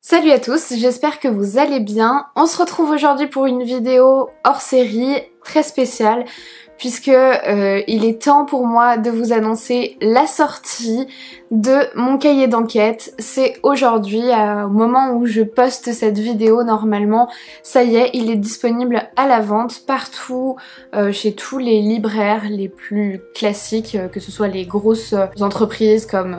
Salut à tous, j'espère que vous allez bien. On se retrouve aujourd'hui pour une vidéo hors série très spéciale puisque il est temps pour moi de vous annoncer la sortie de mon cahier d'enquête. C'est aujourd'hui, au moment où je poste cette vidéo normalement, ça y est, il est disponible à la vente partout, chez tous les libraires les plus classiques, que ce soit les grosses entreprises comme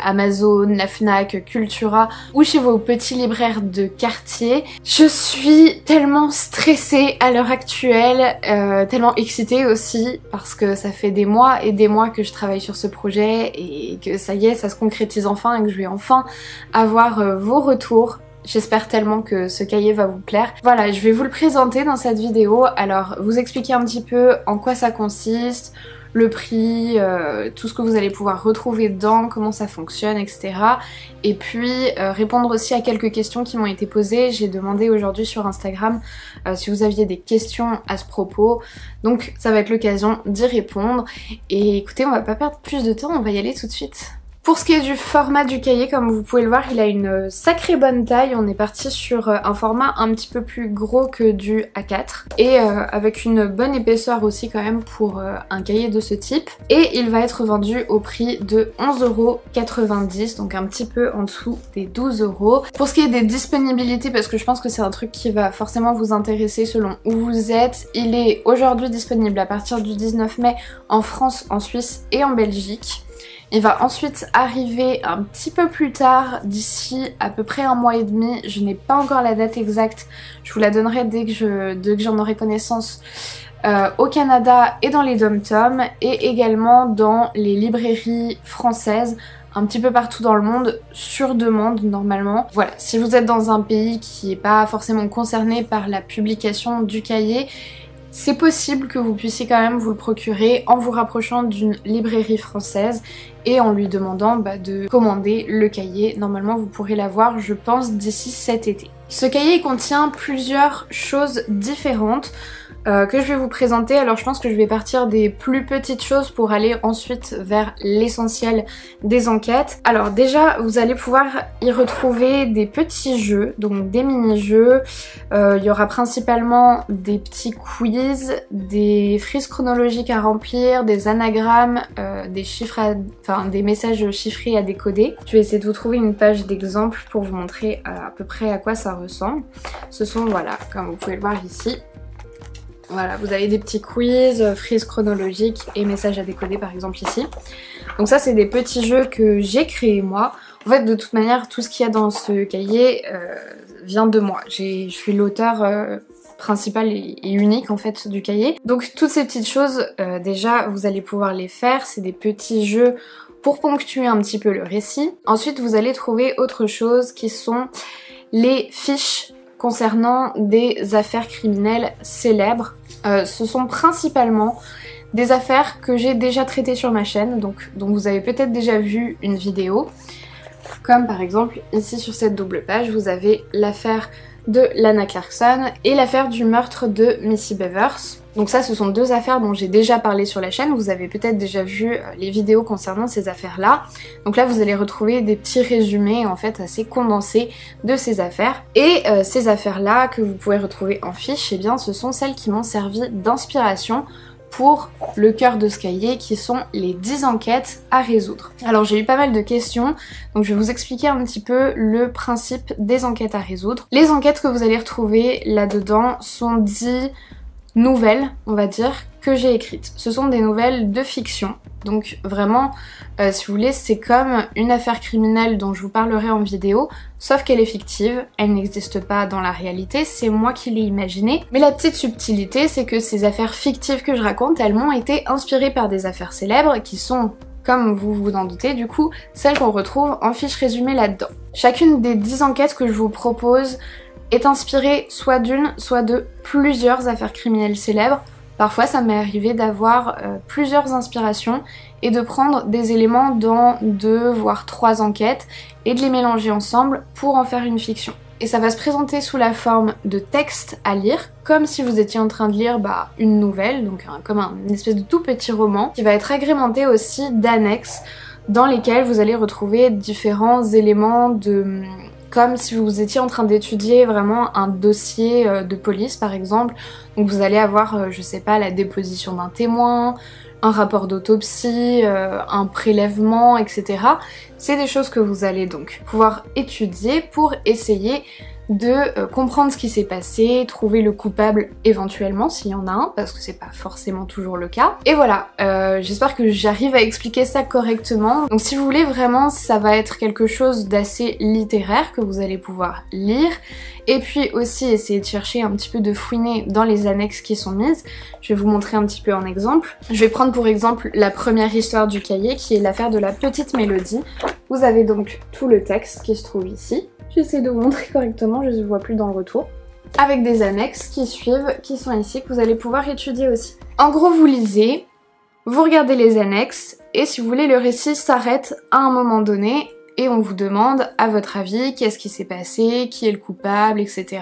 Amazon, la Fnac, Cultura ou chez vos petits libraires de quartier. Je suis tellement stressée à l'heure actuelle, tellement excitée aussi parce que ça fait des mois et des mois que je travaille sur ce projet et que ça y est, ça se concrétise enfin et que je vais enfin avoir vos retours. J'espère tellement que ce cahier va vous plaire. Voilà, je vais vous le présenter dans cette vidéo. Alors, vous expliquer un petit peu en quoi ça consiste, le prix, tout ce que vous allez pouvoir retrouver dedans, comment ça fonctionne, etc. Et puis répondre aussi à quelques questions qui m'ont été posées. J'ai demandé aujourd'hui sur Instagram si vous aviez des questions à ce propos. Donc ça va être l'occasion d'y répondre. Et écoutez, on va pas perdre plus de temps, on va y aller tout de suite. Pour ce qui est du format du cahier, comme vous pouvez le voir, il a une sacrée bonne taille. On est parti sur un format un petit peu plus gros que du A4 et avec une bonne épaisseur aussi quand même pour un cahier de ce type. Et il va être vendu au prix de 11,90 €, donc un petit peu en dessous des 12 €. Pour ce qui est des disponibilités, parce que je pense que c'est un truc qui va forcément vous intéresser selon où vous êtes, il est aujourd'hui disponible à partir du 19 mai en France, en Suisse et en Belgique. Il va ensuite arriver un petit peu plus tard, d'ici à peu près un mois et demi. Je n'ai pas encore la date exacte, je vous la donnerai dès que j'en aurai connaissance, au Canada et dans les dom-toms et également dans les librairies françaises, un petit peu partout dans le monde, sur demande normalement. Voilà, si vous êtes dans un pays qui n'est pas forcément concerné par la publication du cahier, c'est possible que vous puissiez quand même vous le procurer en vous rapprochant d'une librairie française et en lui demandant de commander le cahier. Normalement vous pourrez l'avoir, je pense, d'ici cet été. Ce cahier contient plusieurs choses différentes que je vais vous présenter. Alors je pense que je vais partir des plus petites choses pour aller ensuite vers l'essentiel des enquêtes. Alors déjà, vous allez pouvoir y retrouver des petits jeux, donc des mini-jeux. Il y aura principalement des petits quiz, des frises chronologiques à remplir, des anagrammes, des chiffres des messages chiffrés à décoder. Je vais essayer de vous trouver une page d'exemple pour vous montrer à peu près à quoi ça ressemble. Ce sont, voilà, comme vous pouvez le voir ici. Voilà, vous avez des petits quiz, frises chronologiques et messages à décoder par exemple ici. Donc ça c'est des petits jeux que j'ai créés moi. En fait de toute manière tout ce qu'il y a dans ce cahier vient de moi. Je suis l'auteur principal et unique en fait du cahier. Donc toutes ces petites choses déjà vous allez pouvoir les faire. C'est des petits jeux pour ponctuer un petit peu le récit. Ensuite vous allez trouver autre chose qui sont les fiches concernant des affaires criminelles célèbres. Ce sont principalement des affaires que j'ai déjà traitées sur ma chaîne, donc vous avez peut-être déjà vu une vidéo. Comme par exemple ici sur cette double page, vous avez l'affaire de Lana Clarkson et l'affaire du meurtre de Missy Bevers. Donc ça, ce sont deux affaires dont j'ai déjà parlé sur la chaîne. Vous avez peut-être déjà vu les vidéos concernant ces affaires-là. Donc là, vous allez retrouver des petits résumés en fait assez condensés de ces affaires. Et ces affaires-là que vous pouvez retrouver en fiche, eh bien, ce sont celles qui m'ont servi d'inspiration pour le cœur de ce cahier, qui sont les 10 enquêtes à résoudre. Alors j'ai eu pas mal de questions, donc je vais vous expliquer un petit peu le principe des enquêtes à résoudre. Les enquêtes que vous allez retrouver là-dedans sont 10 nouvelles, on va dire, que j'ai écrites. Ce sont des nouvelles de fiction, donc vraiment, si vous voulez, c'est comme une affaire criminelle dont je vous parlerai en vidéo, sauf qu'elle est fictive, elle n'existe pas dans la réalité, c'est moi qui l'ai imaginée. Mais la petite subtilité, c'est que ces affaires fictives que je raconte, elles m'ont été inspirées par des affaires célèbres qui sont, comme vous vous en doutez, du coup, celles qu'on retrouve en fiche résumée là-dedans. Chacune des 10 enquêtes que je vous propose est inspirée soit d'une, soit de plusieurs affaires criminelles célèbres. Parfois ça m'est arrivé d'avoir plusieurs inspirations et de prendre des éléments dans 2 voire 3 enquêtes et de les mélanger ensemble pour en faire une fiction. Et ça va se présenter sous la forme de textes à lire, comme si vous étiez en train de lire une nouvelle, donc comme une espèce de tout petit roman, qui va être agrémenté aussi d'annexes dans lesquelles vous allez retrouver différents éléments comme si vous étiez en train d'étudier vraiment un dossier de police par exemple. Donc vous allez avoir, je sais pas, la déposition d'un témoin, un rapport d'autopsie, un prélèvement, etc. C'est des choses que vous allez donc pouvoir étudier pour essayer de comprendre ce qui s'est passé, trouver le coupable éventuellement s'il y en a un, parce que c'est pas forcément toujours le cas. Et voilà, j'espère que j'arrive à expliquer ça correctement. Donc si vous voulez vraiment, ça va être quelque chose d'assez littéraire que vous allez pouvoir lire, et puis aussi essayer de chercher un petit peu de fouiner dans les annexes qui sont mises. Je vais vous montrer un petit peu en exemple. Je vais prendre pour exemple la première histoire du cahier qui est l'affaire de la petite Mélodie. Vous avez donc tout le texte qui se trouve ici. J'essaie de vous montrer correctement, je ne vois plus dans le retour. Avec des annexes qui suivent, qui sont ici, que vous allez pouvoir étudier aussi. En gros, vous lisez, vous regardez les annexes, et si vous voulez, le récit s'arrête à un moment donné, et on vous demande, à votre avis, qu'est-ce qui s'est passé, qui est le coupable, etc.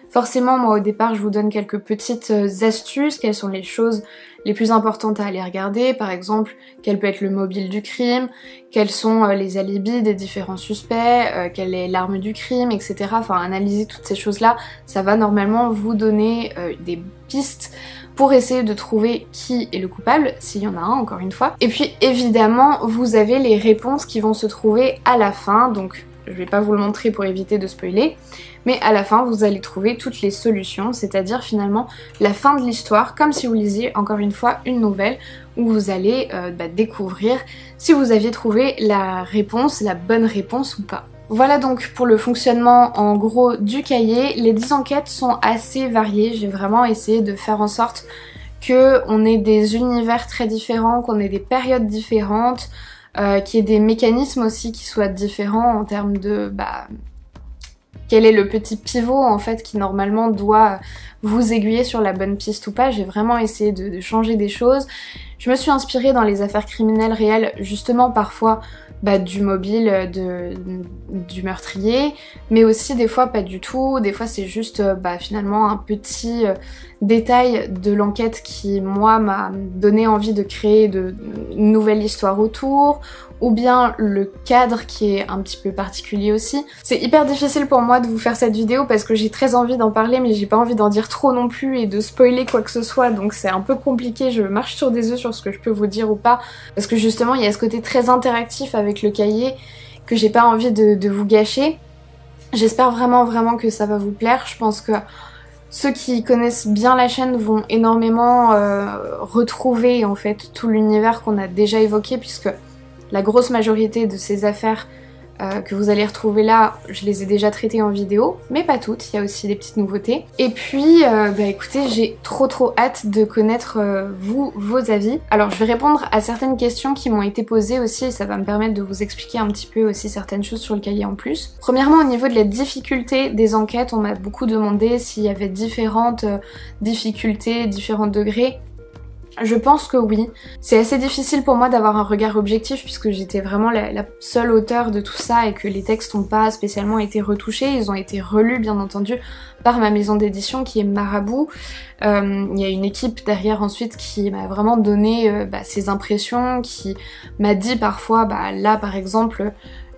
Forcément, moi au départ, je vous donne quelques petites astuces, quelles sont les choses les plus importantes à aller regarder, par exemple, quel peut être le mobile du crime, quels sont les alibis des différents suspects, quelle est l'arme du crime, etc. Enfin, analyser toutes ces choses-là, ça va normalement vous donner des pistes pour essayer de trouver qui est le coupable, s'il y en a un, encore une fois. Et puis, évidemment, vous avez les réponses qui vont se trouver à la fin, donc je vais pas vous le montrer pour éviter de spoiler, mais à la fin vous allez trouver toutes les solutions, c'est-à-dire finalement la fin de l'histoire, comme si vous lisiez encore une fois une nouvelle où vous allez découvrir si vous aviez trouvé la réponse, la bonne réponse ou pas. Voilà donc pour le fonctionnement en gros du cahier. Les 10 enquêtes sont assez variées, j'ai vraiment essayé de faire en sorte qu'on ait des univers très différents, qu'on ait des périodes différentes, qu'il y ait des mécanismes aussi qui soient différents en termes de quel est le petit pivot en fait qui normalement doit vous aiguiller sur la bonne piste ou pas. J'ai vraiment essayé de changer des choses. Je me suis inspirée dans les affaires criminelles réelles justement parfois du mobile du meurtrier, mais aussi des fois pas du tout, des fois c'est juste finalement un petit détail de l'enquête qui moi m'a donné envie de créer une nouvelle histoire autour, ou bien le cadre qui est un petit peu particulier aussi. C'est hyper difficile pour moi de vous faire cette vidéo parce que j'ai très envie d'en parler mais j'ai pas envie d'en dire trop non plus et de spoiler quoi que ce soit, donc c'est un peu compliqué, je marche sur des œufs sur ce que je peux vous dire ou pas, parce que justement il y a ce côté très interactif avec le cahier que j'ai pas envie de vous gâcher. J'espère vraiment que ça va vous plaire, je pense que ceux qui connaissent bien la chaîne vont énormément retrouver en fait tout l'univers qu'on a déjà évoqué, puisque la grosse majorité de ces affaires que vous allez retrouver là, je les ai déjà traitées en vidéo, mais pas toutes, il y a aussi des petites nouveautés. Et puis, écoutez, j'ai trop hâte de connaître vos avis. Alors je vais répondre à certaines questions qui m'ont été posées aussi, et ça va me permettre de vous expliquer un petit peu aussi certaines choses sur le cahier en plus. Premièrement, au niveau de la difficulté des enquêtes, on m'a beaucoup demandé s'il y avait différentes difficultés, différents degrés. Je pense que oui. C'est assez difficile pour moi d'avoir un regard objectif puisque j'étais vraiment la seule auteure de tout ça et que les textes n'ont pas spécialement été retouchés. Ils ont été relus bien entendu par ma maison d'édition qui est Marabout. Il y a une équipe derrière ensuite qui m'a vraiment donné ses impressions, qui m'a dit parfois là par exemple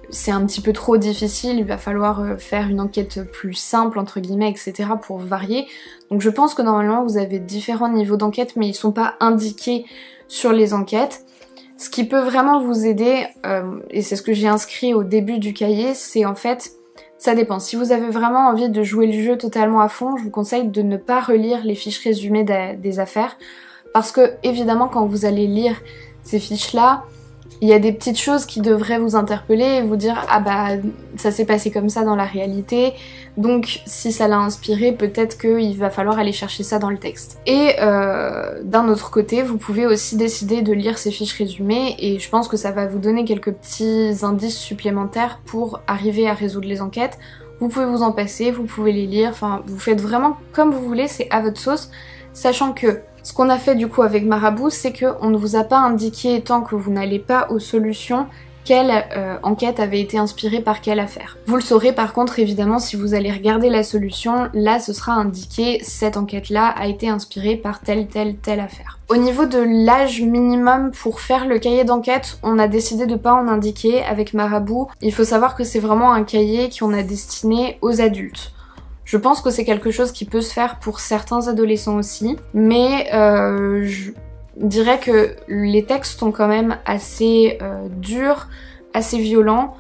c'est un petit peu trop difficile, il va falloir faire une enquête plus simple entre guillemets, etc. pour varier. Donc je pense que normalement vous avez différents niveaux d'enquête mais ils sont pas indiqués sur les enquêtes. Ce qui peut vraiment vous aider, et c'est ce que j'ai inscrit au début du cahier, c'est en fait, ça dépend. Si vous avez vraiment envie de jouer le jeu totalement à fond, je vous conseille de ne pas relire les fiches résumées des affaires, parce que évidemment quand vous allez lire ces fiches là, il y a des petites choses qui devraient vous interpeller et vous dire ça s'est passé comme ça dans la réalité, donc si ça l'a inspiré peut-être qu'il va falloir aller chercher ça dans le texte. Et d'un autre côté vous pouvez aussi décider de lire ces fiches résumées et je pense que ça va vous donner quelques petits indices supplémentaires pour arriver à résoudre les enquêtes. Vous pouvez vous en passer, vous pouvez les lire, enfin vous faites vraiment comme vous voulez, c'est à votre sauce, sachant que ce qu'on a fait du coup avec Marabout, c'est qu'on ne vous a pas indiqué tant que vous n'allez pas aux solutions quelle enquête avait été inspirée par quelle affaire. Vous le saurez par contre évidemment si vous allez regarder la solution, là ce sera indiqué cette enquête-là a été inspirée par telle affaire. Au niveau de l'âge minimum pour faire le cahier d'enquête, on a décidé de pas en indiquer avec Marabout. Il faut savoir que c'est vraiment un cahier qu'on a destiné aux adultes. Je pense que c'est quelque chose qui peut se faire pour certains adolescents aussi, mais je dirais que les textes sont quand même assez durs, assez violents.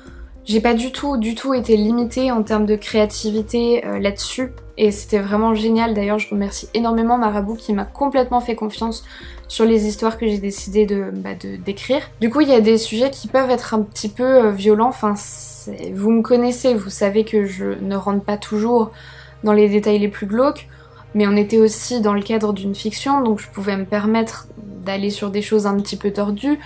J'ai pas du tout été limitée en termes de créativité là-dessus et c'était vraiment génial. D'ailleurs je remercie énormément Marabout qui m'a complètement fait confiance sur les histoires que j'ai décidé d'écrire. Du coup il y a des sujets qui peuvent être un petit peu violents, enfin vous me connaissez, vous savez que je ne rentre pas toujours dans les détails les plus glauques, mais on était aussi dans le cadre d'une fiction donc je pouvais me permettre d'aller sur des choses un petit peu tordues.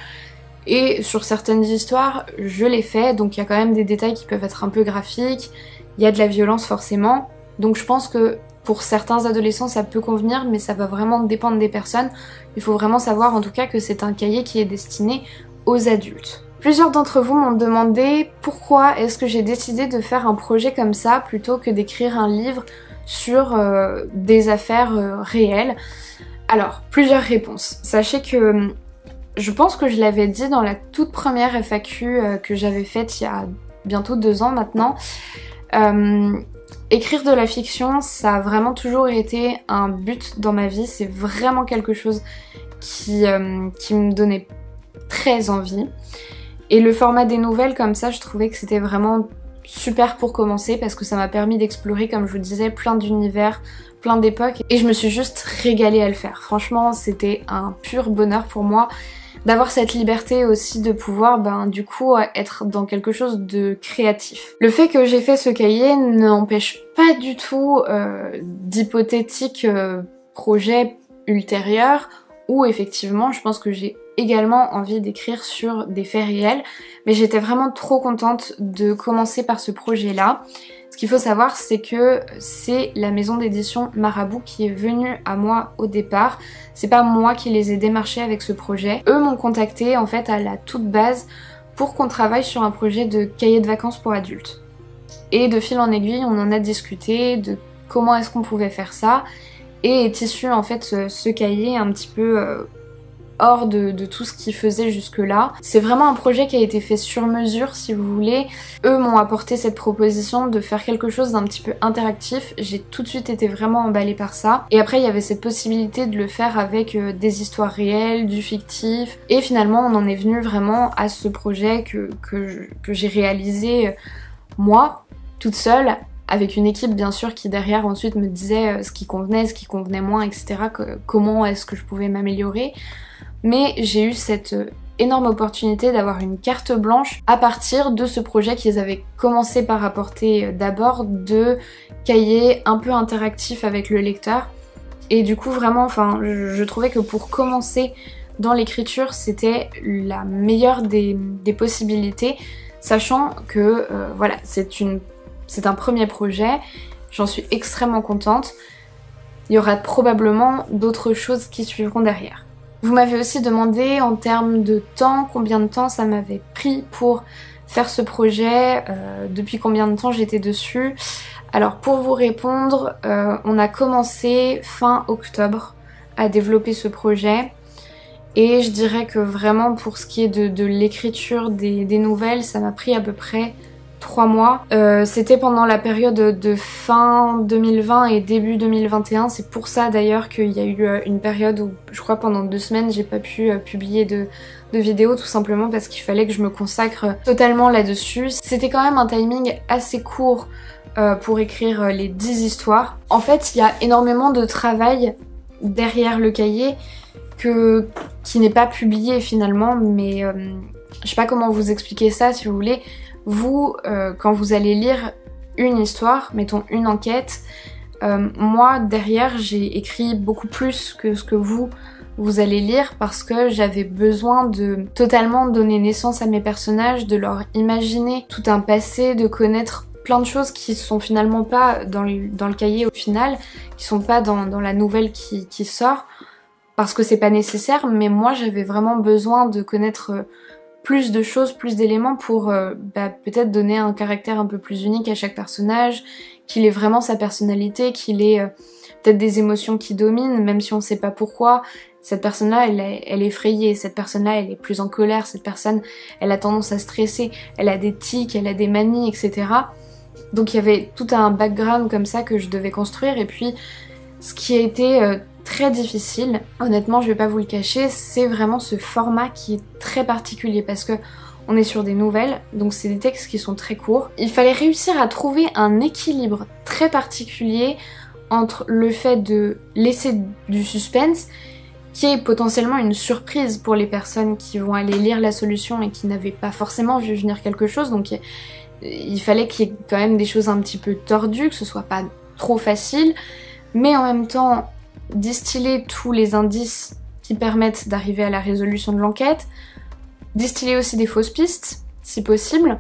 Et sur certaines histoires, je l'ai fait, donc il y a quand même des détails qui peuvent être un peu graphiques, il y a de la violence forcément, donc je pense que pour certains adolescents ça peut convenir, mais ça va vraiment dépendre des personnes. Il faut vraiment savoir en tout cas que c'est un cahier qui est destiné aux adultes. Plusieurs d'entre vous m'ont demandé pourquoi est-ce que j'ai décidé de faire un projet comme ça plutôt que d'écrire un livre sur des affaires réelles. Alors, plusieurs réponses. Sachez que je pense que je l'avais dit dans la toute première FAQ que j'avais faite il y a bientôt 2 ans maintenant. Écrire de la fiction, ça a vraiment toujours été un but dans ma vie. C'est vraiment quelque chose qui me donnait très envie. Et le format des nouvelles comme ça, je trouvais que c'était vraiment super pour commencer parce que ça m'a permis d'explorer, comme je vous disais, plein d'univers, plein d'époques. Et je me suis juste régalée à le faire. Franchement, c'était un pur bonheur pour moi d'avoir cette liberté aussi de pouvoir du coup être dans quelque chose de créatif. Le fait que j'ai fait ce cahier n'empêche pas du tout d'hypothétiques projets ultérieurs où effectivement je pense que j'ai également envie d'écrire sur des faits réels, mais j'étais vraiment trop contente de commencer par ce projet-là. Ce qu'il faut savoir, c'est que c'est la maison d'édition Marabout qui est venue à moi au départ. C'est pas moi qui les ai démarchés avec ce projet. Eux m'ont contacté en fait à la toute base pour qu'on travaille sur un projet de cahier de vacances pour adultes. Et de fil en aiguille, on en a discuté de comment est-ce qu'on pouvait faire ça. Et est issu en fait ce cahier un petit peu hors de tout ce qu'ils faisaient jusque-là. C'est vraiment un projet qui a été fait sur mesure si vous voulez. Eux m'ont apporté cette proposition de faire quelque chose d'un petit peu interactif. J'ai tout de suite été vraiment emballée par ça. Et après il y avait cette possibilité de le faire avec des histoires réelles, du fictif. Et finalement on en est venu vraiment à ce projet que j'ai réalisé moi, toute seule, avec une équipe bien sûr qui derrière ensuite me disait ce qui convenait moins, etc. Comment est-ce que je pouvais m'améliorer. Mais j'ai eu cette énorme opportunité d'avoir une carte blanche à partir de ce projet qu'ils avaient commencé par apporter d'abord, de cahiers un peu interactifs avec le lecteur. Et du coup vraiment, enfin, je trouvais que pour commencer dans l'écriture, c'était la meilleure des possibilités, sachant que voilà, c'est un premier projet, j'en suis extrêmement contente. Il y aura probablement d'autres choses qui suivront derrière. Vous m'avez aussi demandé en termes de temps, combien de temps ça m'avait pris pour faire ce projet, depuis combien de temps j'étais dessus. Alors pour vous répondre, on a commencé fin octobre à développer ce projet. Et je dirais que vraiment pour ce qui est de l'écriture des nouvelles, ça m'a pris à peu près 3 mois. C'était pendant la période de fin 2020 et début 2021. C'est pour ça d'ailleurs qu'il y a eu une période où je crois pendant 2 semaines j'ai pas pu publier de vidéos, tout simplement parce qu'il fallait que je me consacre totalement là-dessus. C'était quand même un timing assez court pour écrire les 10 histoires. En fait il y a énormément de travail derrière le cahier qui n'est pas publié finalement, mais je sais pas comment vous expliquer ça si vous voulez. Vous, quand vous allez lire une histoire, mettons une enquête, moi derrière j'ai écrit beaucoup plus que ce que vous allez lire parce que j'avais besoin de totalement donner naissance à mes personnages, de leur imaginer tout un passé, de connaître plein de choses qui sont finalement pas dans le cahier au final, qui sont pas dans la nouvelle qui sort, parce que c'est pas nécessaire, mais moi j'avais vraiment besoin de connaître plus de choses, plus d'éléments pour peut-être donner un caractère un peu plus unique à chaque personnage, qu'il ait vraiment sa personnalité, qu'il ait peut-être des émotions qui dominent, même si on sait pas pourquoi. Cette personne-là, elle est effrayée, cette personne-là, elle est plus en colère, cette personne, elle a tendance à stresser, elle a des tics, elle a des manies, etc. Donc il y avait tout un background comme ça que je devais construire, et puis ce qui a été très difficile, honnêtement je vais pas vous le cacher, c'est vraiment ce format qui est très particulier parce que on est sur des nouvelles, donc c'est des textes qui sont très courts. Il fallait réussir à trouver un équilibre très particulier entre le fait de laisser du suspense, qui est potentiellement une surprise pour les personnes qui vont aller lire la solution et qui n'avaient pas forcément vu venir quelque chose, donc il fallait qu'il y ait quand même des choses un petit peu tordues, que ce soit pas trop facile, mais en même temps distiller tous les indices qui permettent d'arriver à la résolution de l'enquête, distiller aussi des fausses pistes, si possible.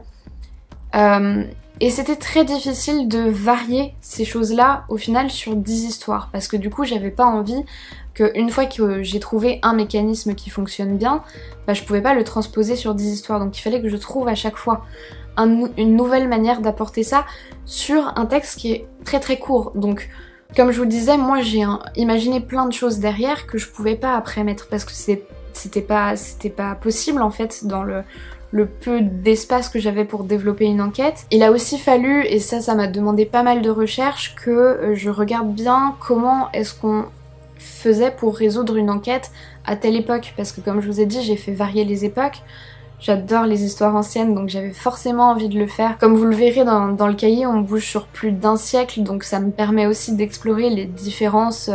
Et c'était très difficile de varier ces choses-là au final sur 10 histoires, parce que du coup j'avais pas envie qu'une fois que j'ai trouvé un mécanisme qui fonctionne bien, je pouvais pas le transposer sur 10 histoires, donc il fallait que je trouve à chaque fois une nouvelle manière d'apporter ça sur un texte qui est très très court. Donc comme je vous le disais, moi j'ai imaginé plein de choses derrière que je pouvais pas après mettre parce que c'était pas possible en fait dans le peu d'espace que j'avais pour développer une enquête. Il a aussi fallu, et ça m'a demandé pas mal de recherches, que je regarde bien comment est-ce qu'on faisait pour résoudre une enquête à telle époque, parce que comme je vous ai dit, j'ai fait varier les époques. J'adore les histoires anciennes, donc j'avais forcément envie de le faire. Comme vous le verrez dans le cahier, on bouge sur plus d'1 siècle, donc ça me permet aussi d'explorer les différences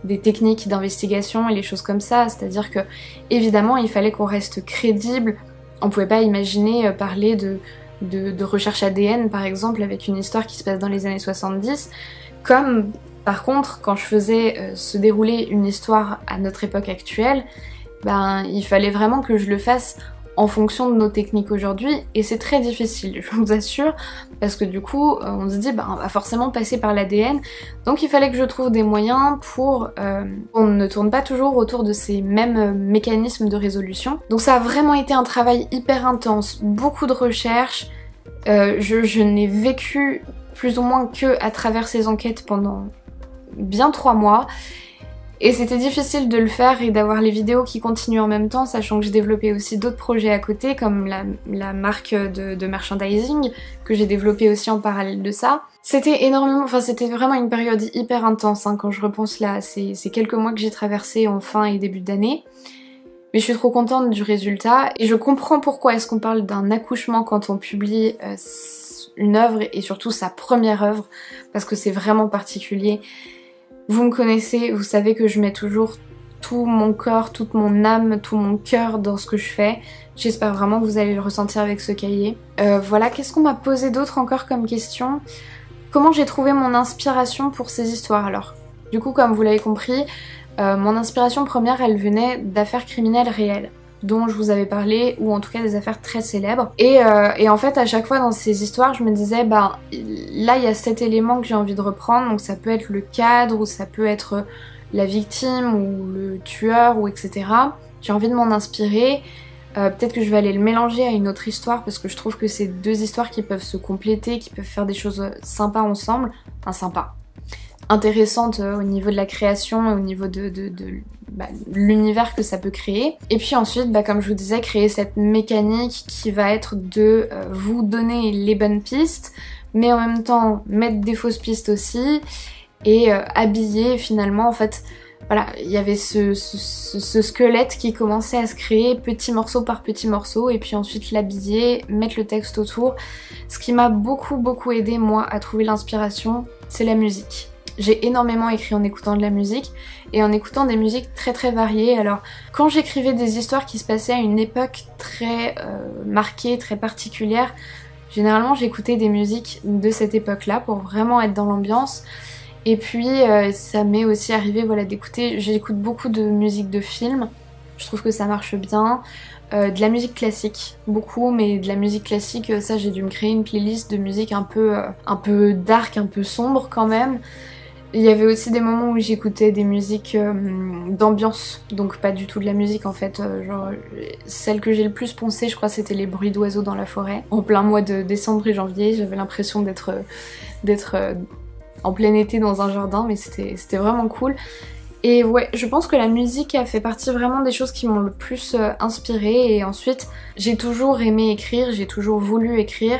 des techniques d'investigation et les choses comme ça. C'est-à-dire que, évidemment, il fallait qu'on reste crédible. On pouvait pas imaginer parler de recherche ADN, par exemple, avec une histoire qui se passe dans les années 70, comme, par contre, quand je faisais se dérouler une histoire à notre époque actuelle, il fallait vraiment que je le fasse en fonction de nos techniques aujourd'hui, et c'est très difficile, je vous assure, parce que du coup, on se dit, on va forcément passer par l'ADN, donc il fallait que je trouve des moyens pour qu'on ne tourne pas toujours autour de ces mêmes mécanismes de résolution. Donc ça a vraiment été un travail hyper intense, beaucoup de recherches, je n'ai vécu plus ou moins que à travers ces enquêtes pendant bien 3 mois, et c'était difficile de le faire et d'avoir les vidéos qui continuent en même temps, sachant que j'ai développé aussi d'autres projets à côté, comme la marque de merchandising, que j'ai développé aussi en parallèle de ça. C'était énormément, c'était vraiment une période hyper intense, quand je repense là, ces quelques mois que j'ai traversés en fin et début d'année. Mais je suis trop contente du résultat, et je comprends pourquoi est-ce qu'on parle d'un accouchement quand on publie une œuvre, et surtout sa première œuvre, parce que c'est vraiment particulier. Vous me connaissez, vous savez que je mets toujours tout mon corps, toute mon âme, tout mon cœur dans ce que je fais. J'espère vraiment que vous allez le ressentir avec ce cahier. Voilà, qu'est-ce qu'on m'a posé d'autre encore comme question? Comment j'ai trouvé mon inspiration pour ces histoires? Alors, du coup, comme vous l'avez compris, mon inspiration première, elle venait d'affaires criminelles réelles, dont je vous avais parlé, ou en tout cas des affaires très célèbres. Et en fait, à chaque fois dans ces histoires, je me disais, là il y a cet élément que j'ai envie de reprendre, donc ça peut être le cadre, ou ça peut être la victime, ou le tueur, ou etc. J'ai envie de m'en inspirer. Peut-être que je vais aller le mélanger à une autre histoire, parce que je trouve que c'est 2 histoires qui peuvent se compléter, qui peuvent faire des choses sympas ensemble. Enfin, sympas. Intéressante au niveau de la création et au niveau de l'univers que ça peut créer. Et puis ensuite, comme je vous disais, créer cette mécanique qui va être de vous donner les bonnes pistes, mais en même temps mettre des fausses pistes aussi, et habiller finalement, en fait, voilà, il y avait ce squelette qui commençait à se créer petit morceau par petit morceau, et puis ensuite l'habiller, mettre le texte autour. Ce qui m'a beaucoup aidé moi à trouver l'inspiration, c'est la musique. J'ai énormément écrit en écoutant de la musique et en écoutant des musiques très variées. Alors quand j'écrivais des histoires qui se passaient à une époque très marquée, très particulière, généralement j'écoutais des musiques de cette époque-là pour vraiment être dans l'ambiance. Et puis ça m'est aussi arrivé d'écouter, j'écoute beaucoup de musique de film, je trouve que ça marche bien. De la musique classique, beaucoup, mais de la musique classique, ça j'ai dû me créer une playlist de musique un peu dark, un peu sombre quand même. Il y avait aussi des moments où j'écoutais des musiques d'ambiance, donc pas du tout de la musique en fait. Genre, celle que j'ai le plus poncée, je crois, c'était les bruits d'oiseaux dans la forêt. En plein mois de décembre et janvier, j'avais l'impression d'être en plein été dans un jardin, mais c'était vraiment cool. Et ouais, je pense que la musique a fait partie vraiment des choses qui m'ont le plus inspirée. Et ensuite, j'ai toujours aimé écrire, j'ai toujours voulu écrire.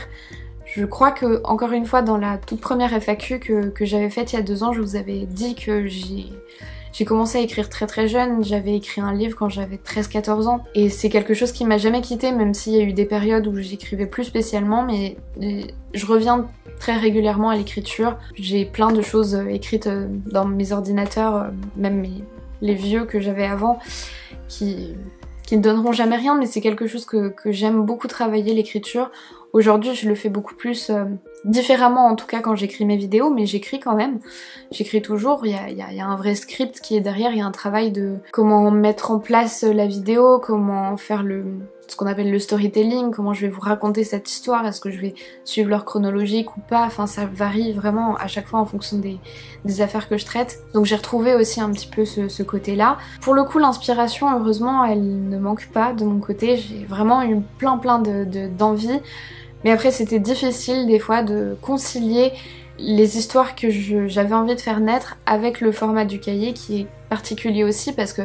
Je crois que, encore une fois, dans la toute première FAQ que j'avais faite il y a 2 ans, je vous avais dit que j'ai commencé à écrire très très jeune. J'avais écrit un livre quand j'avais 13-14 ans. Et c'est quelque chose qui m'a jamais quitté, même s'il y a eu des périodes où j'écrivais plus spécialement. Mais je reviens très régulièrement à l'écriture. J'ai plein de choses écrites dans mes ordinateurs, même les vieux que j'avais avant, qui ne donneront jamais rien, mais c'est quelque chose que j'aime beaucoup travailler, l'écriture. Aujourd'hui, je le fais beaucoup plus différemment, en tout cas quand j'écris mes vidéos, mais j'écris quand même. J'écris toujours, il y a un vrai script qui est derrière, il y a un travail de comment mettre en place la vidéo, comment faire ce qu'on appelle le storytelling, comment je vais vous raconter cette histoire, est-ce que je vais suivre l'ordre chronologique ou pas, enfin ça varie vraiment à chaque fois en fonction des affaires que je traite. Donc j'ai retrouvé aussi un petit peu ce côté-là. Pour le coup, l'inspiration, heureusement, elle ne manque pas de mon côté, j'ai vraiment eu plein d'envie. Mais après c'était difficile des fois de concilier les histoires que j'avais envie de faire naître avec le format du cahier qui est particulier aussi parce que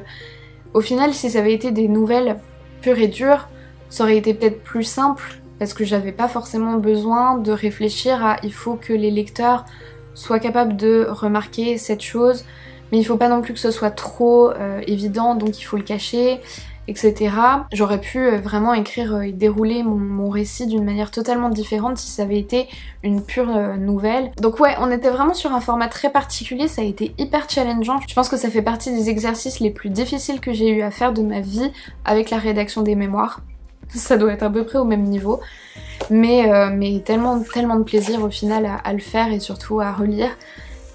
au final si ça avait été des nouvelles pures et dures, ça aurait été peut-être plus simple parce que j'avais pas forcément besoin de réfléchir à il faut que les lecteurs soient capables de remarquer cette chose mais il faut pas non plus que ce soit trop évident donc il faut le cacher, etc. J'aurais pu vraiment écrire et dérouler mon récit d'une manière totalement différente si ça avait été une pure nouvelle. Donc ouais, on était vraiment sur un format très particulier, ça a été hyper challengeant. Je pense que ça fait partie des exercices les plus difficiles que j'ai eu à faire de ma vie avec la rédaction des mémoires. Ça doit être à peu près au même niveau. Mais tellement de plaisir au final à le faire et surtout à relire.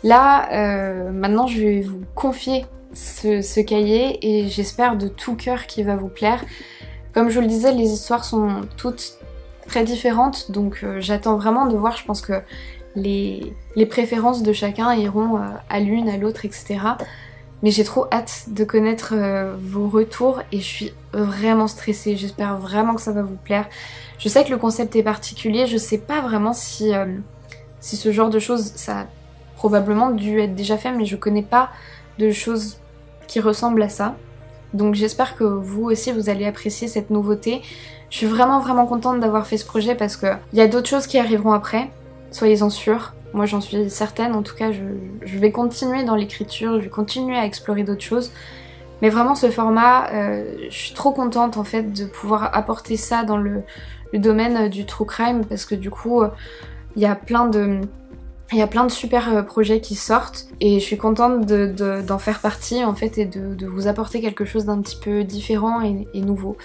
Là, maintenant je vais vous confier ce cahier et j'espère de tout cœur qu'il va vous plaire. Comme je vous le disais, les histoires sont toutes très différentes donc j'attends vraiment de voir, je pense que les préférences de chacun iront à l'une, à l'autre, etc. Mais j'ai trop hâte de connaître vos retours et je suis vraiment stressée, j'espère vraiment que ça va vous plaire. Je sais que le concept est particulier, je sais pas vraiment si ce genre de choses, ça a probablement dû être déjà fait mais je connais pas de choses qui ressemblent à ça. Donc j'espère que vous aussi vous allez apprécier cette nouveauté. Je suis vraiment contente d'avoir fait ce projet parce que il y a d'autres choses qui arriveront après, soyez-en sûrs. Moi j'en suis certaine, en tout cas je vais continuer dans l'écriture, je vais continuer à explorer d'autres choses. Mais vraiment ce format, je suis trop contente en fait de pouvoir apporter ça dans le domaine du true crime parce que du coup il y a plein de super projets qui sortent et je suis contente d'en faire partie en fait et de vous apporter quelque chose d'un petit peu différent et nouveau.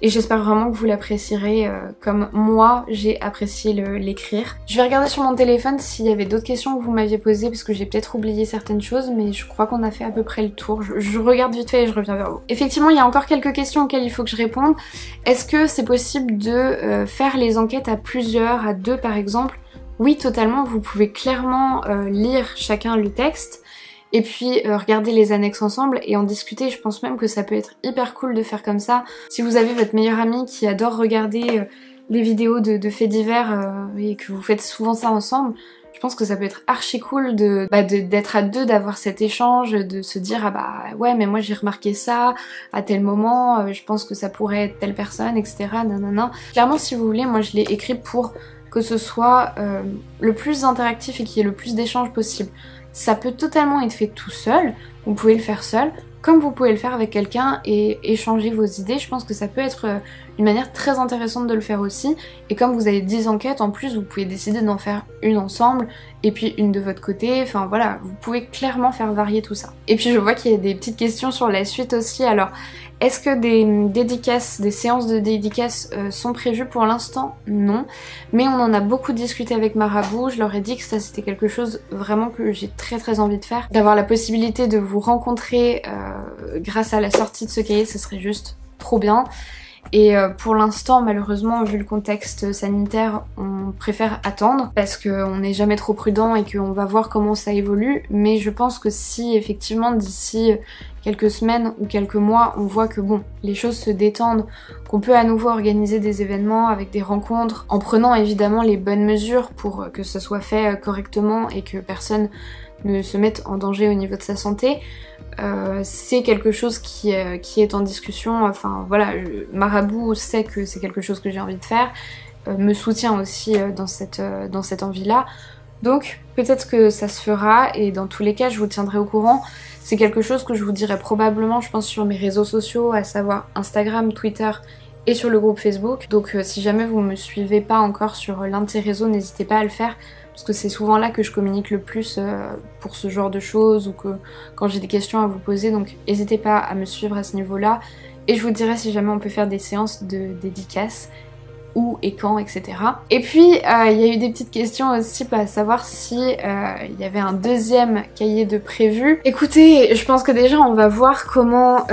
Et j'espère vraiment que vous l'apprécierez comme moi j'ai apprécié l'écrire. Je vais regarder sur mon téléphone s'il y avait d'autres questions que vous m'aviez posées parce que j'ai peut-être oublié certaines choses mais je crois qu'on a fait à peu près le tour. Je regarde vite fait et je reviens vers vous. Effectivement il y a encore quelques questions auxquelles il faut que je réponde. Est-ce que c'est possible de faire les enquêtes à plusieurs, à 2 par exemple? Oui, totalement, vous pouvez clairement lire chacun le texte et puis regarder les annexes ensemble et en discuter. Je pense même que ça peut être hyper cool de faire comme ça. Si vous avez votre meilleur ami qui adore regarder les vidéos de faits divers et que vous faites souvent ça ensemble, je pense que ça peut être archi cool d'être à 2, d'avoir cet échange, de se dire ah bah ouais mais moi j'ai remarqué ça à tel moment, je pense que ça pourrait être telle personne, etc. Nanana. Clairement si vous voulez, moi je l'ai écrit pour que ce soit le plus interactif et qu'il y ait le plus d'échanges possible. Ça peut totalement être fait tout seul, vous pouvez le faire seul, comme vous pouvez le faire avec quelqu'un et échanger vos idées. Je pense que ça peut être une manière très intéressante de le faire aussi. Et comme vous avez 10 enquêtes en plus, vous pouvez décider d'en faire une ensemble et puis une de votre côté. Enfin voilà, vous pouvez clairement faire varier tout ça. Et puis je vois qu'il y a des petites questions sur la suite aussi. Alors, est-ce que des dédicaces, des séances de dédicaces sont prévues pour l'instant? Non. Mais on en a beaucoup discuté avec Marabout. Je leur ai dit que ça c'était quelque chose vraiment que j'ai très envie de faire. D'avoir la possibilité de vous rencontrer grâce à la sortie de ce cahier, ce serait juste trop bien. Et pour l'instant, malheureusement, vu le contexte sanitaire, on préfère attendre parce qu'on n'est jamais trop prudent et qu'on va voir comment ça évolue. Mais je pense que si effectivement d'ici quelques semaines ou quelques mois, on voit que bon, les choses se détendent, qu'on peut à nouveau organiser des événements avec des rencontres, en prenant évidemment les bonnes mesures pour que ce soit fait correctement et que personne ne se mette en danger au niveau de sa santé, c'est quelque chose qui est en discussion. Enfin voilà, Marabout sait que c'est quelque chose que j'ai envie de faire, me soutient aussi dans cette envie-là. Donc peut-être que ça se fera et dans tous les cas je vous tiendrai au courant. C'est quelque chose que je vous dirai probablement je pense sur mes réseaux sociaux, à savoir Instagram, Twitter et sur le groupe Facebook. Donc si jamais vous me suivez pas encore sur l'un de ces réseaux, n'hésitez pas à le faire. Parce que c'est souvent là que je communique le plus pour ce genre de choses ou que quand j'ai des questions à vous poser. Donc n'hésitez pas à me suivre à ce niveau-là. Et je vous dirai si jamais on peut faire des séances de dédicaces, où et quand, etc. Et puis il y a eu des petites questions aussi, à savoir si il y avait un deuxième cahier de prévu. Écoutez, je pense que déjà on va voir comment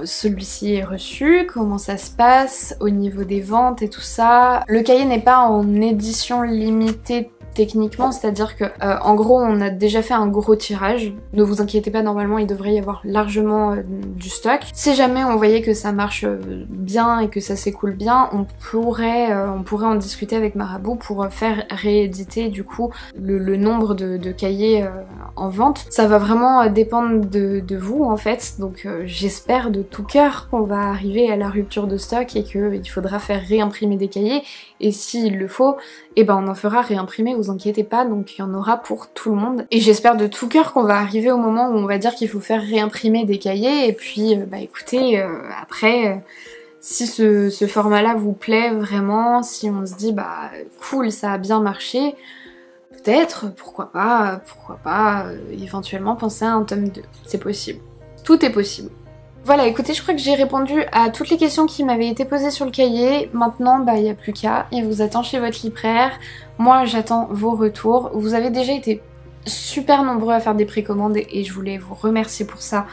celui-ci est reçu, comment ça se passe au niveau des ventes et tout ça. Le cahier n'est pas en édition limitée techniquement, c'est-à-dire que en gros on a déjà fait un gros tirage. Ne vous inquiétez pas, normalement il devrait y avoir largement du stock. Si jamais on voyait que ça marche bien et que ça s'écoule bien, on pourrait en discuter avec Marabout pour faire rééditer du coup le nombre de cahiers en vente. Ça va vraiment dépendre de vous en fait, donc j'espère de tout cœur qu'on va arriver à la rupture de stock et qu'il faudra faire réimprimer des cahiers, et s'il le faut, et ben on en fera réimprimer, vous inquiétez pas, donc il y en aura pour tout le monde. Et j'espère de tout cœur qu'on va arriver au moment où on va dire qu'il faut faire réimprimer des cahiers, et puis bah écoutez, après, si ce format-là vous plaît vraiment, si on se dit bah cool, ça a bien marché, peut-être, pourquoi pas, éventuellement penser à un tome 2, c'est possible. Tout est possible. Voilà, écoutez, je crois que j'ai répondu à toutes les questions qui m'avaient été posées sur le cahier. Maintenant, bah, il n'y a plus qu'à. Il vous attend chez votre libraire. Moi, j'attends vos retours. Vous avez déjà été super nombreux à faire des précommandes et je voulais vous remercier pour ça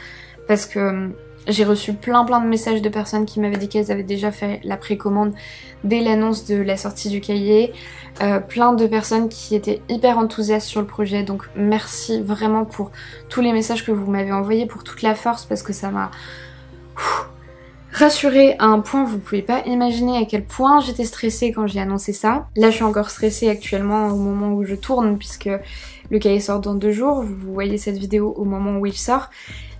parce que j'ai reçu plein de messages de personnes qui m'avaient dit qu'elles avaient déjà fait la précommande dès l'annonce de la sortie du cahier. Plein de personnes qui étaient hyper enthousiastes sur le projet, donc merci vraiment pour tous les messages que vous m'avez envoyés, pour toute la force, parce que ça m'a rassurée à un point, vous pouvez pas imaginer à quel point j'étais stressée quand j'ai annoncé ça. Là je suis encore stressée actuellement au moment où je tourne puisque le cahier sort dans 2 jours, vous voyez cette vidéo au moment où il sort.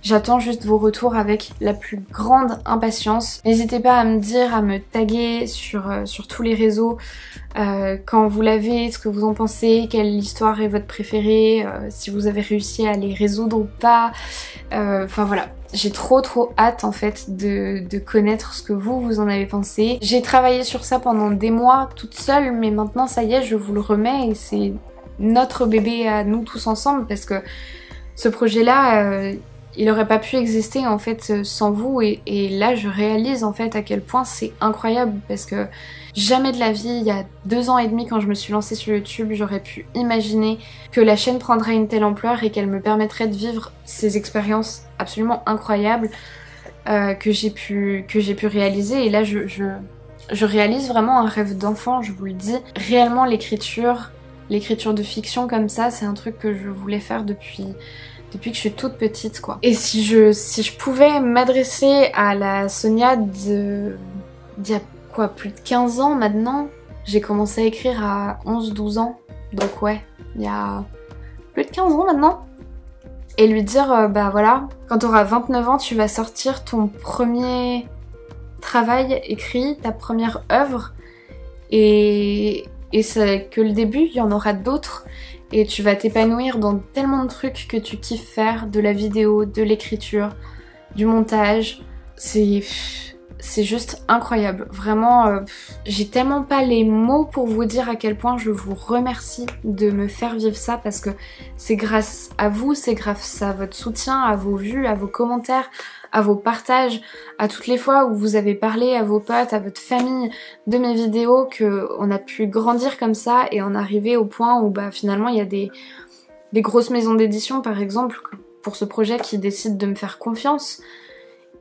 J'attends juste vos retours avec la plus grande impatience. N'hésitez pas à me dire, à me taguer sur tous les réseaux quand vous l'avez, ce que vous en pensez, quelle histoire est votre préférée, si vous avez réussi à les résoudre ou pas. Enfin voilà, j'ai trop hâte en fait de connaître ce que vous en avez pensé. J'ai travaillé sur ça pendant des mois toute seule, mais maintenant ça y est, je vous le remets et c'est notre bébé à nous tous ensemble parce que ce projet-là, il aurait pas pu exister en fait sans vous et là je réalise en fait à quel point c'est incroyable parce que jamais de la vie, il y a 2 ans et demi quand je me suis lancée sur YouTube, j'aurais pu imaginer que la chaîne prendrait une telle ampleur et qu'elle me permettrait de vivre ces expériences absolument incroyables que j'ai pu réaliser. Et là je réalise vraiment un rêve d'enfant, je vous le dis. Réellement l'écriture de fiction comme ça, c'est un truc que je voulais faire depuis que je suis toute petite quoi. Et si je pouvais m'adresser à la Sonia d'il y a quoi, plus de 15 ans maintenant, j'ai commencé à écrire à 11-12 ans, donc ouais, il y a plus de 15 ans maintenant, et lui dire bah voilà, quand t'auras 29 ans tu vas sortir ton premier travail écrit, ta première œuvre, et c'est que le début, il y en aura d'autres. Et tu vas t'épanouir dans tellement de trucs que tu kiffes faire, de la vidéo, de l'écriture, du montage. C'est juste incroyable. Vraiment, j'ai tellement pas les mots pour vous dire à quel point je vous remercie de me faire vivre ça parce que c'est grâce à vous, c'est grâce à votre soutien, à vos vues, à vos commentaires, à vos partages, à toutes les fois où vous avez parlé à vos potes, à votre famille de mes vidéos, qu'on a pu grandir comme ça et en arriver au point où bah, finalement il y a des grosses maisons d'édition par exemple pour ce projet qui décident de me faire confiance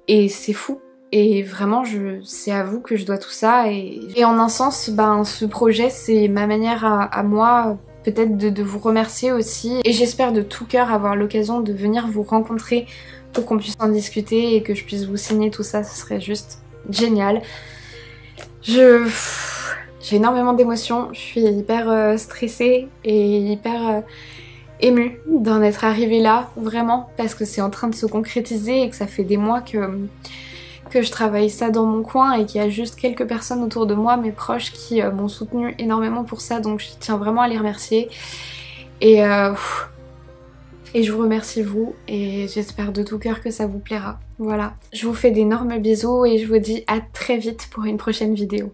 et c'est fou. Et vraiment, c'est à vous que je dois tout ça. Et en un sens, ben, ce projet, c'est ma manière à moi, peut-être de vous remercier aussi. Et j'espère de tout cœur avoir l'occasion de venir vous rencontrer pour qu'on puisse en discuter et que je puisse vous signer tout ça. Ce serait juste génial. J'ai énormément d'émotions. Je suis hyper stressée et hyper émue d'en être arrivée là, vraiment. Parce que c'est en train de se concrétiser et que ça fait des mois que je travaille ça dans mon coin et qu'il y a juste quelques personnes autour de moi, mes proches, qui m'ont soutenue énormément pour ça, donc je tiens vraiment à les remercier. Et je vous remercie vous, et j'espère de tout cœur que ça vous plaira. Voilà, je vous fais d'énormes bisous et je vous dis à très vite pour une prochaine vidéo.